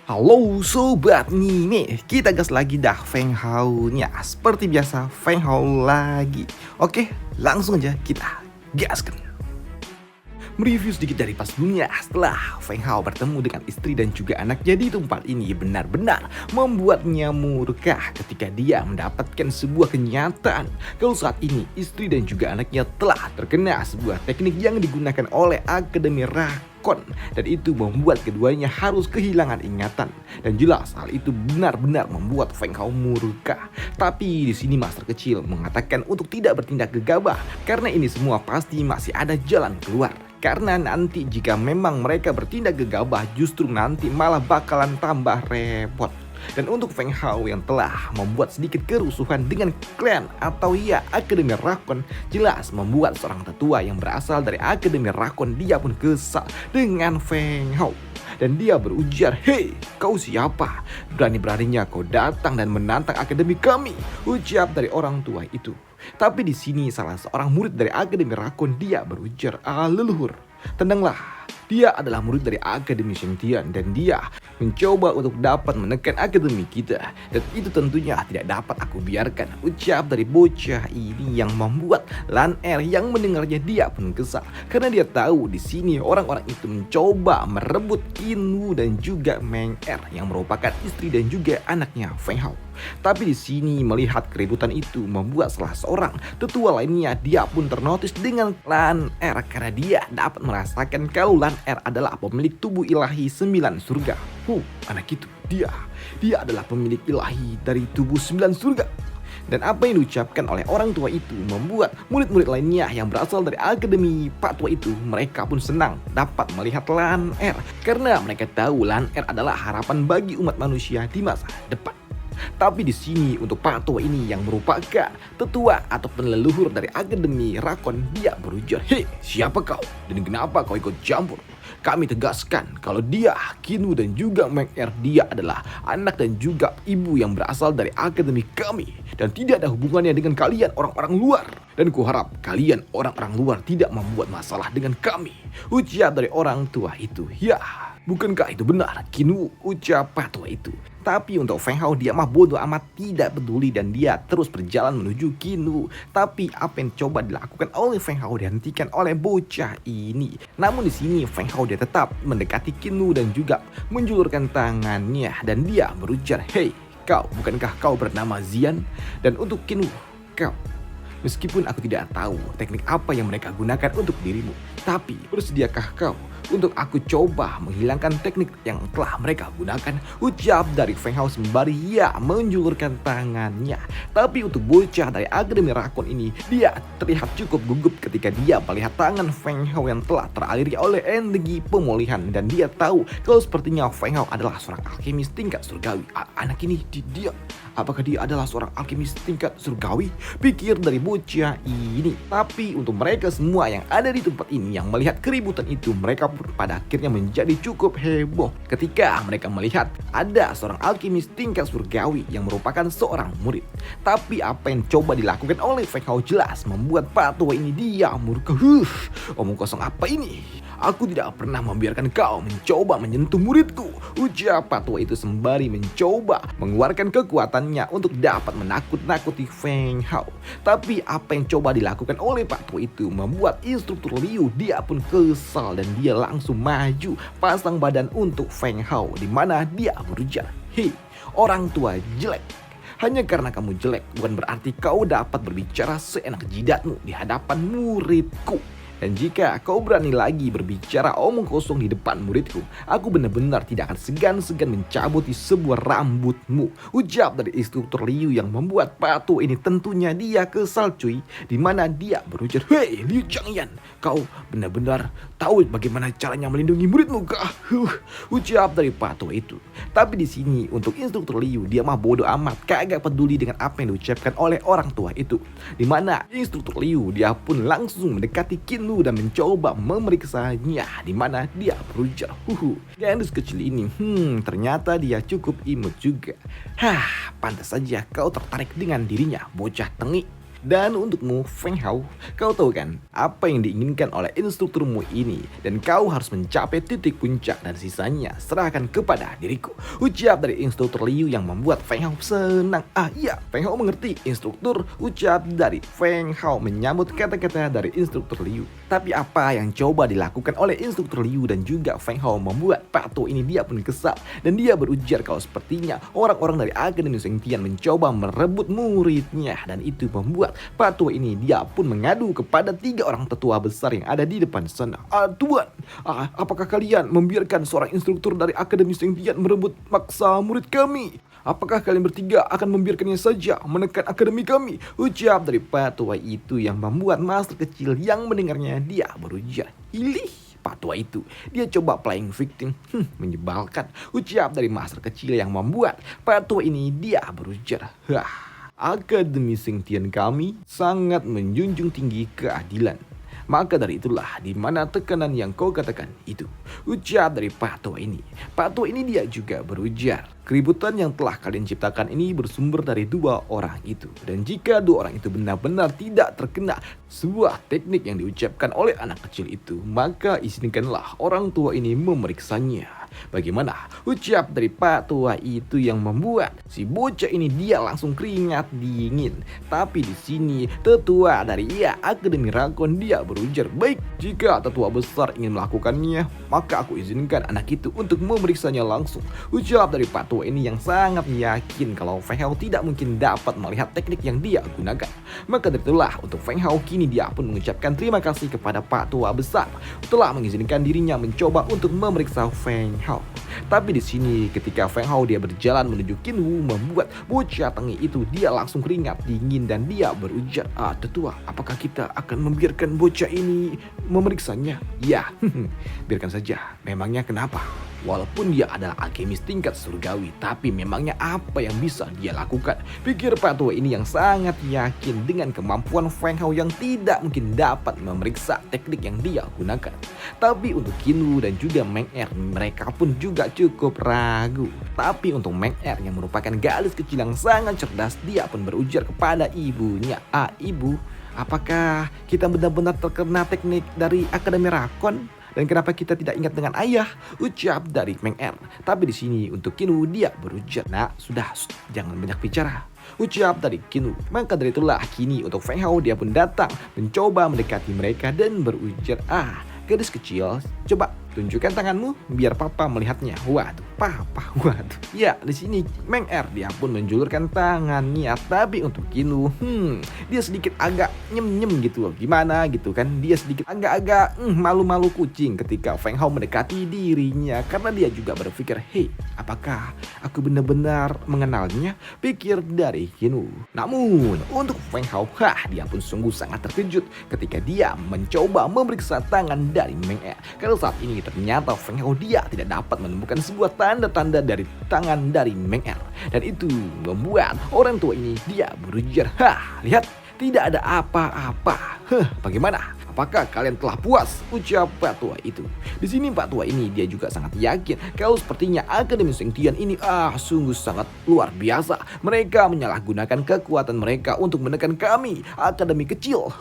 Halo sobat Mime, kita gas lagi dah Feng Hao-nya. Seperti biasa, Feng Hao lagi. Oke, langsung aja kita gaskan. Mereview sedikit dari pas dunia setelah Feng Hao bertemu dengan istri dan juga anaknya di tempat ini benar-benar membuatnya murka ketika dia mendapatkan sebuah kenyataan kalau saat ini istri dan juga anaknya telah terkena sebuah teknik yang digunakan oleh Akademi Rakon, dan itu membuat keduanya harus kehilangan ingatan, dan jelas hal itu benar-benar membuat Feng Hao murka. Tapi di sini master kecil mengatakan untuk tidak bertindak gegabah karena ini semua pasti masih ada jalan keluar. Karena nanti jika memang mereka bertindak gegabah justru nanti malah bakalan tambah repot. Dan untuk Feng Hao yang telah membuat sedikit kerusuhan dengan klan atau ya Akademi Rakon, jelas membuat seorang tetua yang berasal dari Akademi Rakon dia pun kesal dengan Feng Hao. Dan dia berujar, "Hei, kau siapa? Berani-beraninya kau datang dan menantang akademi kami," ucap dari orang tua itu. Tapi di sini salah seorang murid dari Akademi Rakon dia berujar, "Leluhur, tenanglah. Dia adalah murid dari Akademi Sentian dan dia mencoba untuk dapat menekan akademi kita. Dan itu tentunya tidak dapat aku biarkan," ucap dari bocah ini yang membuat Lan Er yang mendengarnya dia pun kesal. Karena dia tahu di sini orang-orang itu mencoba merebut Qin Wu dan juga Meng Er yang merupakan istri dan juga anaknya Feng Hao. Tapi di sini melihat keributan itu membuat salah seorang tetua lainnya dia pun ternotis dengan Lan Er karena dia dapat merasakan kalau Lan Er adalah pemilik tubuh ilahi 9 surga. Anak itu dia adalah pemilik ilahi dari tubuh 9 surga. Dan apa yang diucapkan oleh orang tua itu membuat murid-murid lainnya yang berasal dari Akademi Pak Tua itu mereka pun senang dapat melihat Lan Er karena mereka tahu Lan Er adalah harapan bagi umat manusia di masa depan. Tapi di sini untuk Pak Tua ini yang merupakan tetua ataupun leluhur dari Akademi Rakon dia berujar, "Hei, siapa kau dan kenapa kau ikut campur? Kami tegaskan kalau dia, Qin Wu dan juga Meng Er dia adalah anak dan juga ibu yang berasal dari akademi kami dan tidak ada hubungannya dengan kalian orang-orang luar. Dan kuharap kalian orang-orang luar tidak membuat masalah dengan kami," ucap dari orang tua itu. Ya, bukankah itu benar, Qin Wu, ucap Pak Tua itu. Tapi untuk Feng Hao dia mah bodoh amat tidak peduli dan dia terus berjalan menuju Qin Wu. Tapi apa yang coba dilakukan oleh Feng Hao dihentikan oleh bocah ini. Namun di sini Feng Hao dia tetap mendekati Qin Wu dan juga menjulurkan tangannya dan dia berujar, "Hei, bukankah kau bernama Zian? Dan untuk Qin Wu, meskipun aku tidak tahu teknik apa yang mereka gunakan untuk dirimu, tapi bersediakah kau untuk aku coba menghilangkan teknik yang telah mereka gunakan?" ucap dari Feng Hao sembari ia menjulurkan tangannya. Tapi untuk bocah dari Akademi Rakon ini dia terlihat cukup gugup ketika dia melihat tangan Feng Hao yang telah teraliri oleh energi pemulihan, dan dia tahu kalau sepertinya Feng Hao adalah seorang alkemis tingkat surgawi. Anak ini apakah dia adalah seorang alkemis tingkat surgawi? Pikir dari bocah ini. Tapi untuk mereka semua yang ada di tempat ini yang melihat keributan itu, mereka pada akhirnya menjadi cukup heboh ketika mereka melihat ada seorang alkemis tingkat surgawi yang merupakan seorang murid. Tapi apa yang coba dilakukan oleh Feng Hao jelas membuat Pak Tua ini dia murka. Omong kosong apa ini? Aku tidak pernah membiarkan kau mencoba menyentuh muridku, ucap Pak Tua itu sembari mencoba mengeluarkan kekuatannya untuk dapat menakut-nakuti Feng Hao. Tapi apa yang coba dilakukan oleh Pak Tua itu membuat instruktur Liu dia pun kesal dan dia langsung maju pasang badan untuk Feng Hao, di mana dia berujar, "Hei, orang tua jelek. Hanya karena kamu jelek bukan berarti kau dapat berbicara seenak jidatmu di hadapan muridku. Dan jika kau berani lagi berbicara omong kosong di depan muridku, aku benar-benar tidak akan segan-segan mencabuti sebuah rambutmu," ucap dari instruktur Liu yang membuat Pak Tua ini tentunya dia kesal cuy, di mana dia berujar, "Hei Liu Changyan, kau benar-benar tahu bagaimana caranya melindungi muridmu kah?" Ucap dari Pak Tua itu. Tapi di sini untuk instruktur Liu dia mah bodoh amat, kagak peduli dengan apa yang diucapkan oleh orang tua itu, di mana instruktur Liu dia pun langsung mendekati Qin Wu dan mencoba memeriksanya, di mana dia berujar, gadis kecil ini, ternyata dia cukup imut juga. Pantas saja kau tertarik dengan dirinya, bocah tengik. Dan untukmu, Feng Hao, kau tahu kan apa yang diinginkan oleh instrukturmu ini, dan kau harus mencapai titik puncak dan sisanya serahkan kepada diriku. Ucap dari instruktur Liu yang membuat Feng Hao senang. Iya, Feng Hao mengerti instruktur. Ucap dari Feng Hao menyambut kata-kata dari instruktur Liu. Tapi apa yang coba dilakukan oleh instruktur Liu dan juga Feng Hao membuat Pak Tua ini dia pun kesal, dan dia berujar kalau sepertinya orang-orang dari Akademi Sengtian mencoba merebut muridnya, dan itu membuat Pak Tua ini dia pun mengadu kepada 3 orang tetua besar yang ada di depan sana. Tuan, apakah kalian membiarkan seorang instruktur dari Akademi Sengtian merebut maksa murid kami? Apakah kalian bertiga akan membiarkannya saja menekan akademi kami? Ucap dari Pak Tua itu yang membuat master kecil yang mendengarnya dia berujar. Ilih, Pak Tua itu dia coba playing victim. Menyebalkan. Ucap dari master kecil yang membuat Pak Tua ini dia berujar. Akademi Sengtian kami sangat menjunjung tinggi keadilan. Maka dari itulah di mana tekanan yang kau katakan itu. Ucap dari Pak Tua ini. Pak Tua ini dia juga berujar. Keributan yang telah kalian ciptakan ini bersumber dari 2 orang itu. Dan jika 2 orang itu benar-benar tidak terkena sebuah teknik yang diucapkan oleh anak kecil itu, maka izinkanlah orang tua ini memeriksanya. Bagaimana? Ucap dari Pak Tua itu yang membuat si bocah ini dia langsung keringat dingin. Tapi di sini tetua dari Akademi Rakon dia berujar, baik, jika tetua besar ingin melakukannya, maka aku izinkan anak itu untuk memeriksanya langsung. Ucap dari Pak Tua ini yang sangat yakin kalau Feng Hao tidak mungkin dapat melihat teknik yang dia gunakan. Maka dari itulah untuk Feng Hao kini dia pun mengucapkan terima kasih kepada Pak Tua besar telah mengizinkan dirinya mencoba untuk memeriksa Feng Hao. Tapi di sini ketika Feng Hao dia berjalan menuju Qinwu, membuat bocah tengil itu dia langsung keringat dingin dan dia berujar, tetua, apakah kita akan membiarkan bocah ini memeriksanya? Ya, biarkan saja. Memangnya kenapa? Walaupun dia adalah alkemis tingkat surgawi, tapi memangnya apa yang bisa dia lakukan? Pikir Pak Tua ini yang sangat yakin dengan kemampuan Feng Hao yang tidak mungkin dapat memeriksa teknik yang dia gunakan. Tapi untuk Qinwu dan juga Meng Er, mereka pun juga cukup ragu. Tapi untuk Meng Er yang merupakan gadis kecil yang sangat cerdas, dia pun berujar kepada ibunya, ibu, apakah kita benar-benar terkena teknik dari Akademi Rakon? Dan kenapa kita tidak ingat dengan ayah? Ucap dari Meng Er. Tapi di sini untuk Qinwu dia berujar, nah sudah, jangan banyak bicara. Ucap dari Qinwu. Maka dari itulah kini untuk Feng Hao dia pun datang mencoba mendekati mereka dan berujar, gadis kecil, coba tunjukkan tanganmu biar papa melihatnya. Waduh, papa, waduh. Ya, di sini Meng Er dia pun menjulurkan tangannya. Tapi untuk Qinwu, dia sedikit agak nyem-nyem gitu loh. Gimana gitu kan? Dia sedikit agak-agak malu-malu kucing ketika Feng Hao mendekati dirinya. Karena dia juga berpikir, hei, apakah aku benar-benar mengenalnya? Pikir dari Qinwu. Namun, untuk Feng Hao, dia pun sungguh sangat terkejut ketika dia mencoba memeriksa tangan dari Meng Er. Karena saat ini ternyata Feng Hao dia tidak dapat menemukan sebuah tanda-tanda dari tangan dari Meng Er. Dan itu membuat orang tua ini dia berujar, lihat, tidak ada apa-apa. Bagaimana? Apakah kalian telah puas? Ucap Pak Tua itu. Di sini Pak Tua ini dia juga sangat yakin kalau sepertinya Akademi Sengtian ini sungguh sangat luar biasa. Mereka menyalahgunakan kekuatan mereka untuk menekan kami, akademi kecil.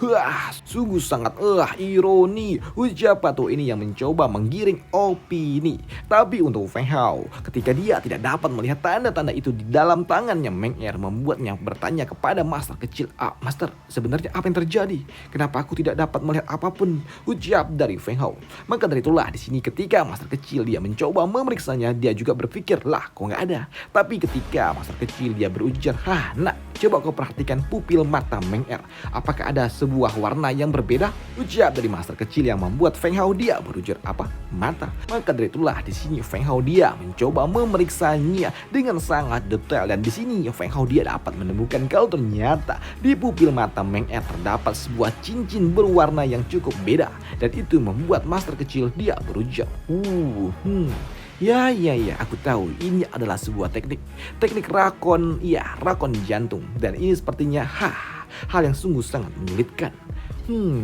Sungguh sangat ironi. Ucap Pak Tua ini yang mencoba menggiring opini. Tapi untuk Feng Hao, ketika dia tidak dapat melihat tanda-tanda itu di dalam tangannya Meng Er, membuatnya bertanya kepada master kecil, Master, sebenarnya apa yang terjadi? Kenapa aku tidak dapat melihat apapun? Ucap dari Feng Hao. Maka dari itulah di sini ketika master kecil dia mencoba memeriksanya, dia juga berpikir, lah kok nggak ada. Tapi ketika master kecil dia berujar, nak, coba kau perhatikan pupil mata Meng Er. Apakah ada sebuah warna yang berbeda? Ucap dari master kecil yang membuat Feng Hao dia berujar, apa? Mata. Maka dari itulah di sini Feng Hao dia mencoba memeriksanya dengan sangat detail, dan di sini Feng Hao dia dapat menemukan kalau ternyata di pupil mata Meng Er terdapat sebuah cincin berwarna yang cukup beda, dan itu membuat master kecil dia berujar, Ya, aku tahu ini adalah sebuah teknik rakon, rakon jantung, dan ini sepertinya hal yang sungguh sangat menyulitkan.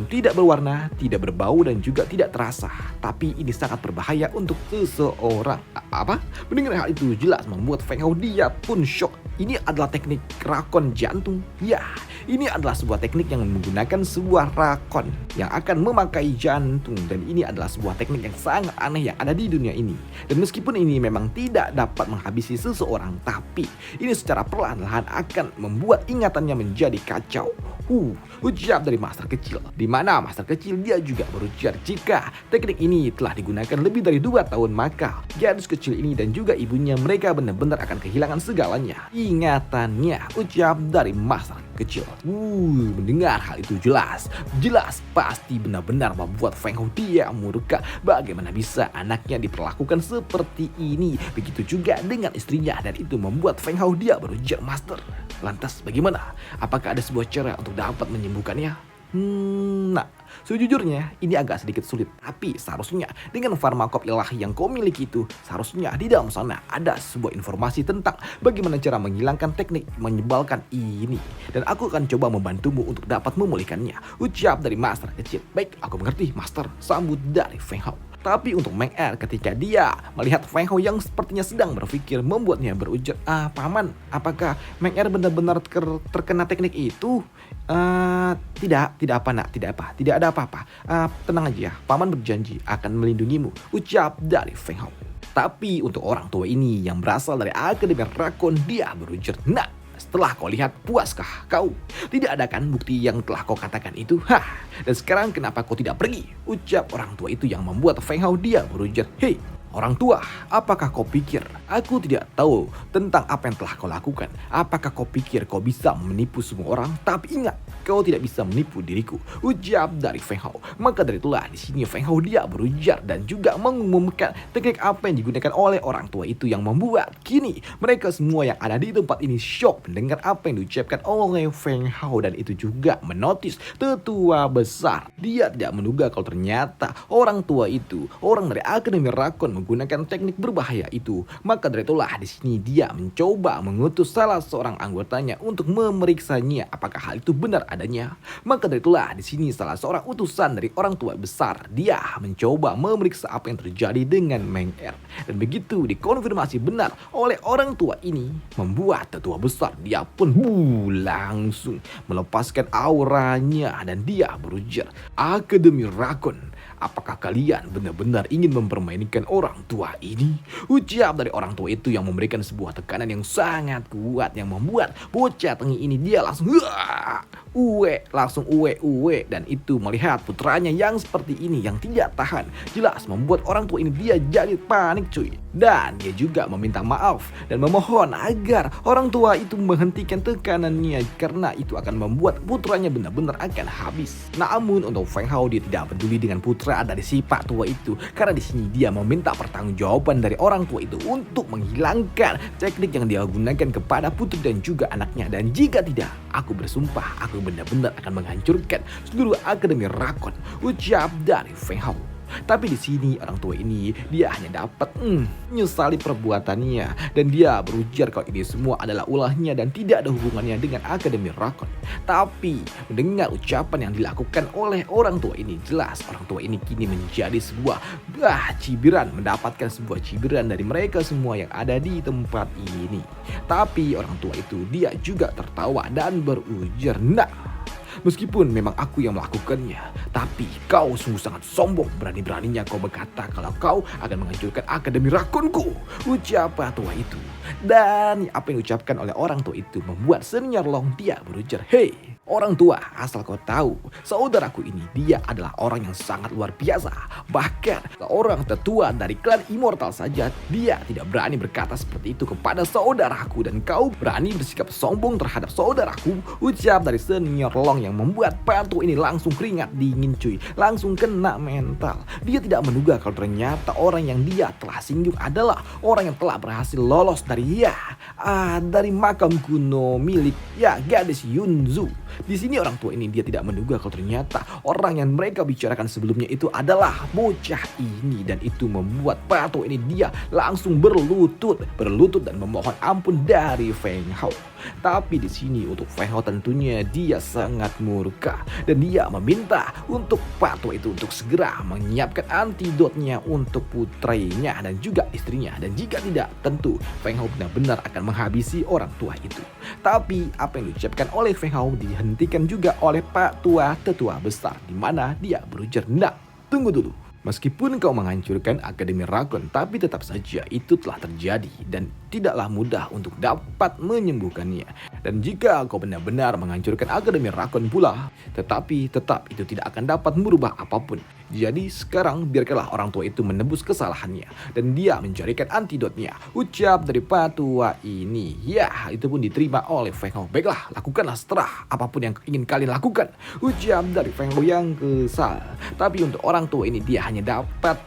Tidak berwarna, tidak berbau, dan juga tidak terasa. Tapi ini sangat berbahaya untuk seseorang. Apa? Mendengar hal itu jelas membuat Feng Hao dia pun shock. Ini adalah teknik rakon jantung. Ya, ini adalah sebuah teknik yang menggunakan sebuah rakon yang akan memakai jantung. Dan ini adalah sebuah teknik yang sangat aneh yang ada di dunia ini. Dan meskipun ini memang tidak dapat menghabisi seseorang, tapi ini secara perlahan-lahan akan membuat ingatannya menjadi kacau. Ucap dari master kecil. Di mana master kecil dia juga berujar jika teknik ini telah digunakan lebih dari 2 tahun, maka gadis kecil ini dan juga ibunya mereka benar-benar akan kehilangan segalanya. Ingatannya, ucap dari master kecil. Mendengar hal itu jelas pasti benar-benar membuat Feng Hao dia murka. Bagaimana bisa anaknya diperlakukan seperti ini? Begitu juga dengan istrinya, dan itu membuat Feng Hao dia berujar, "Master, lantas bagaimana? Apakah ada sebuah cara untuk dapat menyembuhkannya?" Nah, sejujurnya ini agak sedikit sulit. Tapi seharusnya dengan farmakop ilahi yang kau miliki itu, seharusnya di dalam sana ada sebuah informasi tentang bagaimana cara menghilangkan teknik menyebalkan ini. Dan aku akan coba membantumu untuk dapat memulihkannya. Ucap dari master kecil. "Baik, aku mengerti, Master," sambut dari Feng Hao. Tapi untuk Meng Er, ketika dia melihat Feng Hao yang sepertinya sedang berpikir, membuatnya berujar, "Paman, apakah Meng Er benar-benar terkena teknik itu?" Tidak apa nak, tidak ada apa-apa. Tenang aja, Paman berjanji akan melindungimu," ucap dari Feng Hao. Tapi untuk orang tua ini yang berasal dari Akademi Rakon, dia berujar, "Nah, setelah kau lihat, puaskah kau? Tidak ada kan bukti yang telah kau katakan itu? Dan sekarang kenapa kau tidak pergi?" Ucap orang tua itu yang membuat Feng Hao dia berujar, "Hei, orang tua, apakah kau pikir aku tidak tahu tentang apa yang telah kau lakukan? Apakah kau pikir kau bisa menipu semua orang? Tapi ingat, kau tidak bisa menipu diriku," ucap dari Feng Hao. Maka dari itulah di sini Feng Hao dia berujar dan juga mengumumkan teknik apa yang digunakan oleh orang tua itu, yang membuat kini mereka semua yang ada di tempat ini shock mendengar apa yang diucapkan oleh Feng Hao. Dan itu juga menotis tetua besar. Dia tidak menduga kalau ternyata orang tua itu, orang dari Akademi Rakon, menggunakan teknik berbahaya itu. Maka dari itulah di sini dia mencoba mengutus salah seorang anggotanya untuk memeriksanya apakah hal itu benar adanya. Maka dari itulah di sini salah seorang utusan dari orang tua besar dia mencoba memeriksa apa yang terjadi dengan Meng Er. Dan begitu dikonfirmasi benar oleh orang tua ini, membuat tetua besar dia pun langsung melepaskan auranya dan dia berujar, "Akademi Rakon, apakah kalian benar-benar ingin mempermainkan orang tua ini?" Ucap dari orang tua itu yang memberikan sebuah tekanan yang sangat kuat, yang membuat bocah tengi ini dia langsung uwe. Dan itu melihat putranya yang seperti ini yang tidak tahan, jelas membuat orang tua ini dia jadi panik cuy. Dan dia juga meminta maaf dan memohon agar orang tua itu menghentikan tekanannya, karena itu akan membuat putranya benar-benar akan habis. Namun untuk Feng Hao dia tidak peduli dengan putra dari si pak tua itu, karena di sini dia meminta pertanggungjawaban dari orang tua itu untuk menghilangkan teknik yang dia gunakan kepada putri dan juga anaknya. Dan jika tidak, aku bersumpah aku benar-benar akan menghancurkan seluruh Akademi Rakon, ucap dari Feng Hao. Tapi di sini orang tua ini dia hanya dapat menyesali perbuatannya, dan dia berujar kalau ini semua adalah ulahnya dan tidak ada hubungannya dengan Akademi Rakon. Tapi mendengar ucapan yang dilakukan oleh orang tua ini, jelas orang tua ini kini menjadi sebuah cibiran, mendapatkan sebuah cibiran dari mereka semua yang ada di tempat ini. Tapi orang tua itu dia juga tertawa dan berujar, "Nah, meskipun memang aku yang melakukannya, tapi kau sungguh sangat sombong. Berani-beraninya kau berkata kalau kau akan menghancurkan Akademi Rakonku," ucap tua itu. Dan apa yang diucapkan oleh orang tua itu membuat Senior Long dia berujar, "Hei, orang tua, asal kau tahu, saudaraku ini dia adalah orang yang sangat luar biasa. Bahkan seorang tetua dari klan Immortal saja dia tidak berani berkata seperti itu kepada saudaraku, dan kau berani bersikap sombong terhadap saudaraku," ucap dari Senior Long yang membuat patu ini langsung keringat dingin cuy, langsung kena mental. Dia tidak menduga kalau ternyata orang yang dia telah singgung adalah orang yang telah berhasil lolos dari makam kuno milik gadis Yunzu. Di sini orang tua ini dia tidak menduga kalau ternyata orang yang mereka bicarakan sebelumnya itu adalah bocah ini, dan itu membuat Pak Tua ini dia langsung berlutut dan memohon ampun dari Feng Hao. Tapi di sini untuk Feng Hao tentunya dia sangat murka dan dia meminta untuk Pak Tua itu untuk segera menyiapkan antidotnya untuk putrinya dan juga istrinya, dan jika tidak tentu Feng Hao benar-benar akan menghabisi orang tua itu. Tapi apa yang diucapkan oleh Feng Hao dihentikan juga oleh Pak Tua, tetua besar, di mana dia berujar, "Nah, tunggu dulu. Meskipun kau menghancurkan Akademi Rakon, tapi tetap saja itu telah terjadi dan tidaklah mudah untuk dapat menyembuhkannya. Dan jika kau benar-benar menghancurkan Akademi Rakon pula, tetapi tetap itu tidak akan dapat merubah apapun. Jadi sekarang biarkanlah orang tua itu menebus kesalahannya dan dia mencarikan antidotnya," ucap dari Pak Tua ini. Ya, itu pun diterima oleh Feng Hao. "Baiklah, lakukanlah setelah apapun yang ingin kalian lakukan," ucap dari Feng Hao yang kesal. Tapi untuk orang tua ini dia hanya dapat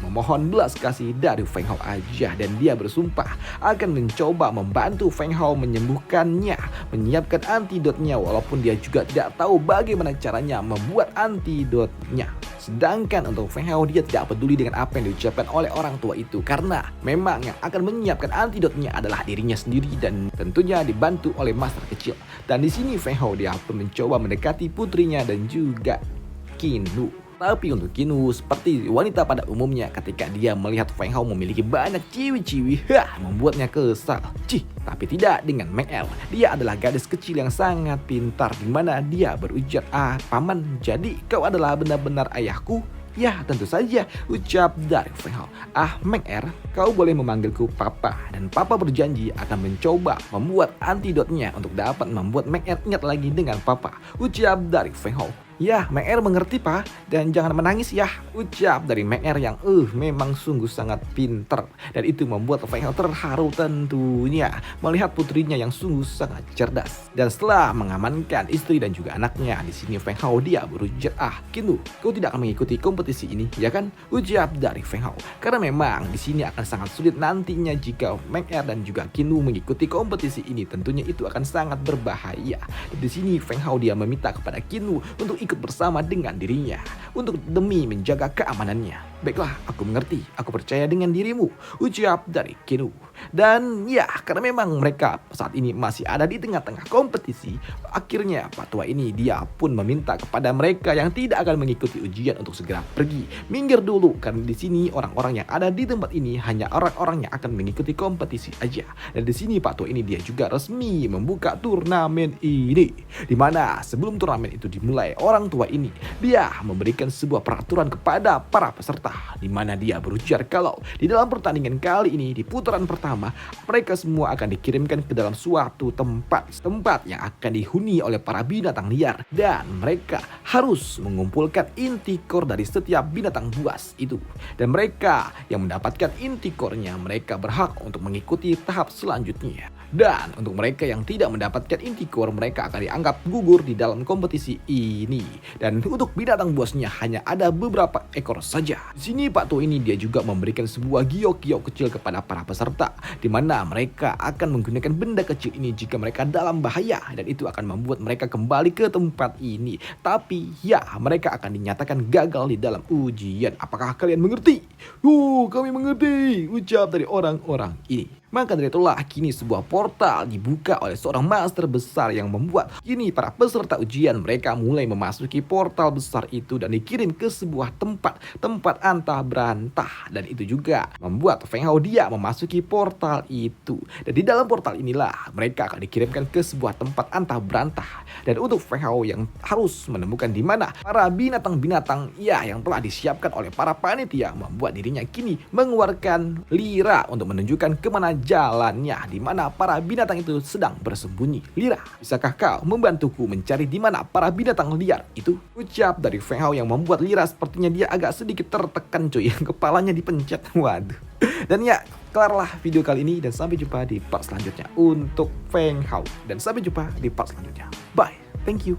memohon belas kasih dari Feng Hao aja, dan dia bersumpah akan mencoba membantu Feng Hao menyembuhkannya, menyiapkan antidotnya, walaupun dia juga tidak tahu bagaimana caranya membuat antidotnya. Sedangkan untuk Feng Hao dia tidak peduli dengan apa yang diucapkan oleh orang tua itu, karena memang yang akan menyiapkan antidotnya adalah dirinya sendiri dan tentunya dibantu oleh master kecil. Dan di sini Feng Hao dia pun mencoba mendekati putrinya dan juga Qinwu. Tapi untuk Qinwu seperti wanita pada umumnya, ketika dia melihat Feng Hao memiliki banyak ciwi-ciwi, membuatnya kesal. Tapi tidak dengan Meng Er. Dia adalah gadis kecil yang sangat pintar, di mana dia berujar, "Paman, jadi kau adalah benar-benar ayahku?" "Ya, tentu saja," ucap dari Feng Hao. Meng Er, kau boleh memanggilku Papa, dan Papa berjanji akan mencoba membuat antidotnya untuk dapat membuat Meng Er ingat lagi dengan Papa," ucap dari Feng Hao. "Ya, Meng Er mengerti, Pak, dan jangan menangis ya," ucap dari Meng Er yang memang sungguh sangat pintar, dan itu membuat Feng Hao terharu tentunya melihat putrinya yang sungguh sangat cerdas. Dan setelah mengamankan istri dan juga anaknya, di sini Feng Hao dia berujar, "Qinwu, kau tidak akan mengikuti kompetisi ini, ya kan?" ucap dari Feng Hao. Karena memang di sini akan sangat sulit nantinya jika Meng Er dan juga Qinwu mengikuti kompetisi ini, tentunya itu akan sangat berbahaya. Dan di sini Feng Hao dia meminta kepada Qinwu untuk ikut bersama dengan dirinya untuk demi menjaga keamanannya. "Baiklah, aku mengerti, aku percaya dengan dirimu," ucap dari Qinwu. Dan ya, karena memang mereka saat ini masih ada di tengah-tengah kompetisi, akhirnya Pak Tua ini dia pun meminta kepada mereka yang tidak akan mengikuti ujian untuk segera pergi, minggir dulu, karena di sini orang-orang yang ada di tempat ini hanya orang-orang yang akan mengikuti kompetisi aja. Dan di sini Pak Tua ini dia juga resmi membuka turnamen ini, di mana sebelum turnamen itu dimulai, orang tua ini dia memberikan sebuah peraturan kepada para peserta, di mana dia berujar kalau di dalam pertandingan kali ini di putaran pertama mereka semua akan dikirimkan ke dalam suatu tempat yang akan dihuni oleh para binatang liar, dan mereka harus mengumpulkan intikor dari setiap binatang buas itu, dan mereka yang mendapatkan intikornya mereka berhak untuk mengikuti tahap selanjutnya. Dan untuk mereka yang tidak mendapatkan intikor, mereka akan dianggap gugur di dalam kompetisi ini. Dan untuk binatang buasnya hanya ada beberapa ekor saja. Di sini Pak Tua ini dia juga memberikan sebuah giok-giok kecil kepada para peserta, di mana mereka akan menggunakan benda kecil ini jika mereka dalam bahaya, dan itu akan membuat mereka kembali ke tempat ini. Tapi ya, mereka akan dinyatakan gagal di dalam ujian. Apakah kalian mengerti? Kami mengerti, ucap dari orang-orang ini. Maka dari itulah kini sebuah portal dibuka oleh seorang master besar yang membuat kini para peserta ujian mereka mulai memasuki portal besar itu dan dikirim ke sebuah tempat antah berantah, dan itu juga membuat Feng Hao dia memasuki portal itu. Dan di dalam portal inilah mereka akan dikirimkan ke sebuah tempat antah berantah, dan untuk Feng Hao yang harus menemukan di mana para binatang-binatang yang telah disiapkan oleh para panitia, membuat dirinya kini mengeluarkan lira untuk menunjukkan kemana jalannya, di mana para binatang itu sedang bersembunyi. "Lira, bisakah kau membantuku mencari di mana para binatang liar itu?" ucap dari Feng Hao yang membuat Lira sepertinya dia agak sedikit tertekan cuy, kepalanya dipencet. Waduh. Dan ya, kelarlah video kali ini dan sampai jumpa di part selanjutnya untuk Feng Hao, dan sampai jumpa di part selanjutnya. Bye. Thank you.